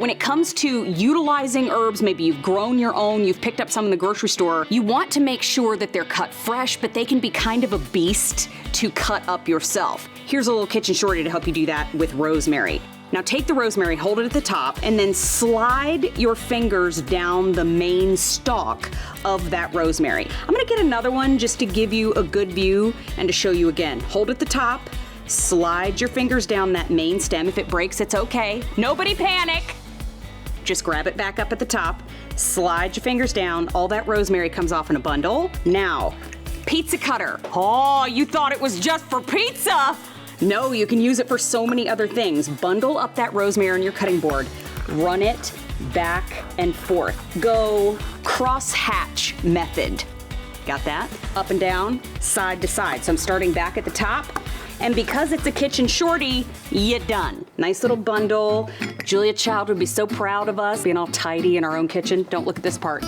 when it comes to utilizing herbs, maybe you've grown your own, you've picked up some in the grocery store, you want to make sure that they're cut fresh, but they can be kind of a beast to cut up yourself. Here's a little kitchen shorty to help you do that with rosemary. Now take the rosemary, hold it at the top, and then slide your fingers down the main stalk of that rosemary. I'm gonna get another one just to give you a good view and to show you again. Hold at the top, slide your fingers down that main stem. If it breaks, it's okay. Nobody panic. Just grab it back up at the top, slide your fingers down, all that rosemary comes off in a bundle. Now, pizza cutter. Oh, you thought it was just for pizza. No, you can use it for so many other things. Bundle up that rosemary on your cutting board, run it back and forth. Go cross-hatch method. Got that? Up and down, side to side. So I'm starting back at the top, and because it's a kitchen shorty, you're done. Nice little bundle. Julia Child would be so proud of us being all tidy in our own kitchen. Don't look at this part.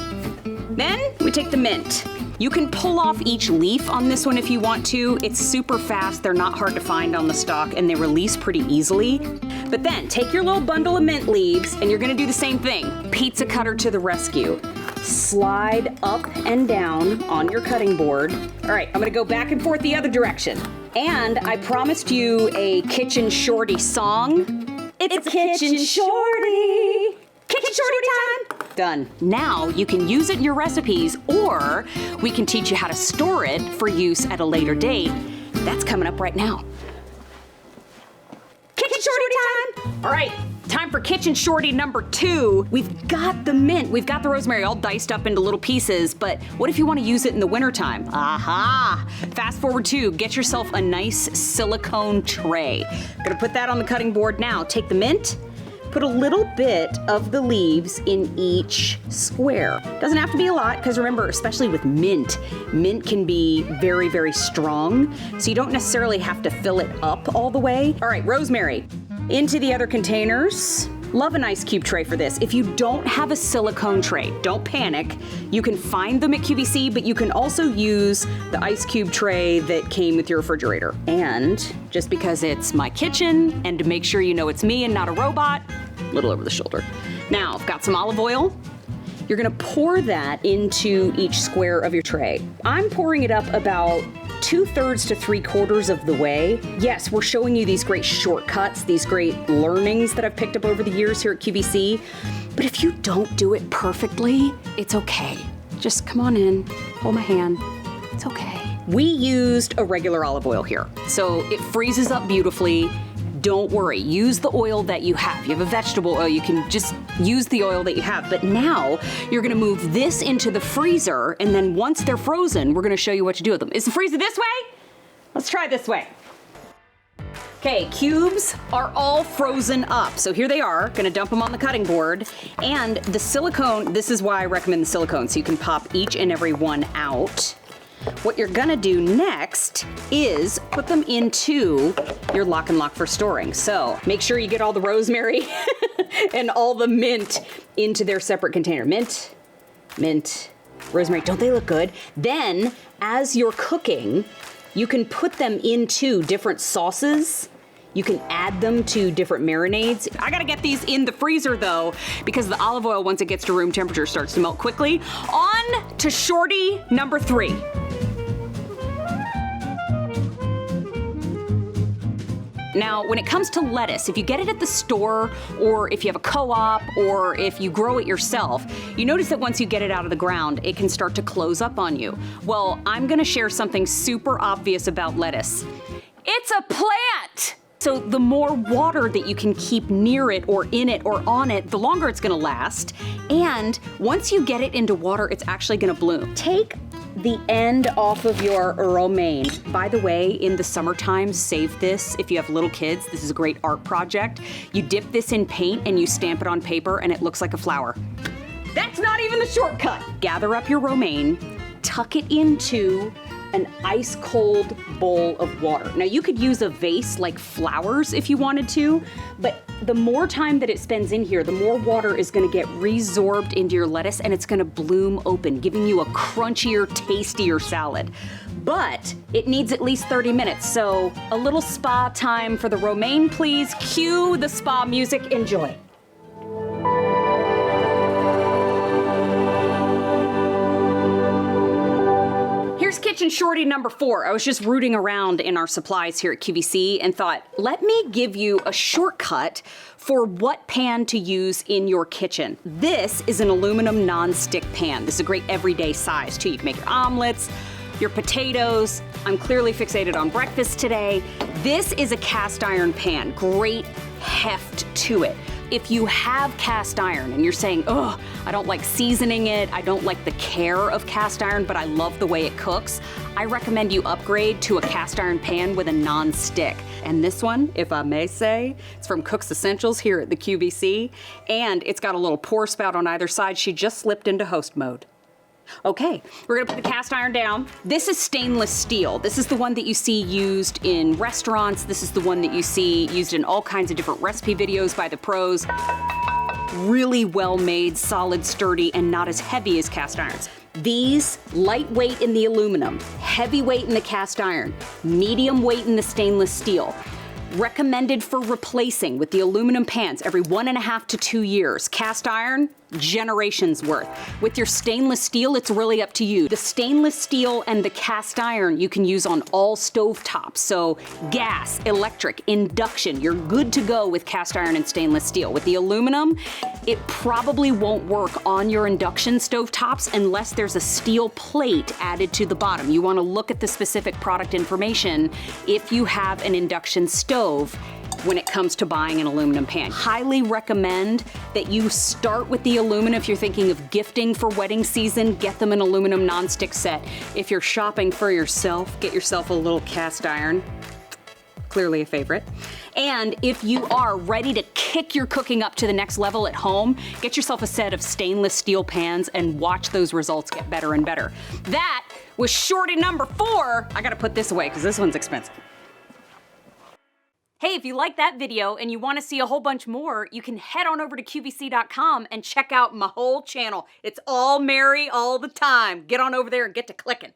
Then we take the mint. You can pull off each leaf on this one if you want to. It's super fast, they're not hard to find on the stalk, and they release pretty easily. But then take your little bundle of mint leaves and you're gonna do the same thing. Pizza cutter to the rescue. Slide up and down on your cutting board. All right, I'm gonna go back and forth the other direction. And I promised you a kitchen shorty song. It's a kitchen shorty. Kitchen shorty time. Done. Now you can use it in your recipes, or we can teach you how to store it for use at a later date. That's coming up right now. Kitchen shorty time. All right, time for kitchen shorty number 2. We've got the mint, we've got the rosemary all diced up into little pieces, but what if you want to use it in the wintertime? Aha! Fast forward 2, get yourself a nice silicone tray. Gonna put that on the cutting board now. Take the mint, put a little bit of the leaves in each square. Doesn't have to be a lot, because remember, especially with mint can be very, very strong, so you don't necessarily have to fill it up all the way. All right, rosemary into the other containers. Love an ice cube tray for this. If you don't have a silicone tray, don't panic. You can find them at QVC, but you can also use the ice cube tray that came with your refrigerator. And just because it's my kitchen, and to make sure you know it's me and not a robot, a little over the shoulder. Now, I've got some olive oil. You're gonna pour that into each square of your tray. I'm pouring it up about 2/3 to 3/4 of the way. Yes, we're showing you these great shortcuts, these great learnings that I've picked up over the years here at QVC. But if you don't do it perfectly, it's okay. Just come on in, hold my hand, it's okay. We used a regular olive oil here, so it freezes up beautifully. Don't worry, use the oil that you have. You have a vegetable oil, you can just use the oil that you have. But now you're gonna move this into the freezer, and then once they're frozen, we're gonna show you what to do with them. Is the freezer this way? Let's try this way. Okay, cubes are all frozen up. So here they are, gonna dump them on the cutting board. And the silicone, this is why I recommend the silicone, so you can pop each and every one out. What you're gonna do next is put them into your lock and lock for storing. So make sure you get all the rosemary and all the mint into their separate container. Mint, mint, rosemary, don't they look good? Then, as you're cooking, you can put them into different sauces. You can add them to different marinades. I gotta get these in the freezer though, because the olive oil, once it gets to room temperature, starts to melt quickly. On to shorty number 3. Now, when it comes to lettuce, if you get it at the store, or if you have a co-op, or if you grow it yourself, you notice that once you get it out of the ground, it can start to close up on you. Well, I'm gonna share something super obvious about lettuce. It's a plant! So the more water that you can keep near it or in it or on it, the longer it's gonna last. And once you get it into water, it's actually gonna bloom. Take the end off of your romaine. By the way, in the summertime, save this. If you have little kids, this is a great art project. You dip this in paint and you stamp it on paper and it looks like a flower. That's not even the shortcut. Gather up your romaine, tuck it into an ice cold bowl of water. Now you could use a vase like flowers if you wanted to, but the more time that it spends in here, the more water is gonna get resorbed into your lettuce and it's gonna bloom open, giving you a crunchier, tastier salad. But it needs at least 30 minutes, so a little spa time for the romaine, please. Cue the spa music, enjoy. kitchen shorty number 4. I was just rooting around in our supplies here at QVC and thought, let me give you a shortcut for what pan to use in your kitchen. This is an aluminum non-stick pan. This is a great everyday size too. You can make your omelets, your potatoes. I'm clearly fixated on breakfast today. This is a cast iron pan, great heft to it. If you have cast iron and you're saying, oh, I don't like seasoning it, I don't like the care of cast iron, but I love the way it cooks, I recommend you upgrade to a cast iron pan with a non-stick. And this one, if I may say, it's from Cook's Essentials here at the QVC, and it's got a little pour spout on either side. She just slipped into host mode. Okay, we're gonna put the cast iron down. This is stainless steel. This is the one that you see used in restaurants. This is the one that you see used in all kinds of different recipe videos by the pros. Really well made, solid, sturdy, and not as heavy as cast irons. These, lightweight in the aluminum, heavyweight in the cast iron, medium weight in the stainless steel. Recommended for replacing with the aluminum pans every 1.5 to 2 years. Cast iron, generations worth. With your stainless steel, it's really up to you. The stainless steel and the cast iron you can use on all stove tops. So gas, electric, induction, you're good to go with cast iron and stainless steel. With the aluminum, it probably won't work on your induction stove tops unless there's a steel plate added to the bottom. You want to look at the specific product information if you have an induction stove when it comes to buying an aluminum pan. Highly recommend that you start with the aluminum. If you're thinking of gifting for wedding season, get them an aluminum non-stick set. If you're shopping for yourself, get yourself a little cast iron. Clearly a favorite. And if you are ready to kick your cooking up to the next level at home, get yourself a set of stainless steel pans and watch those results get better and better. That was shorty number 4. I gotta put this away because this one's expensive. Hey, if you like that video and you want to see a whole bunch more, you can head on over to QVC.com and check out my whole channel. It's all Mary all the time. Get on over there and get to clicking.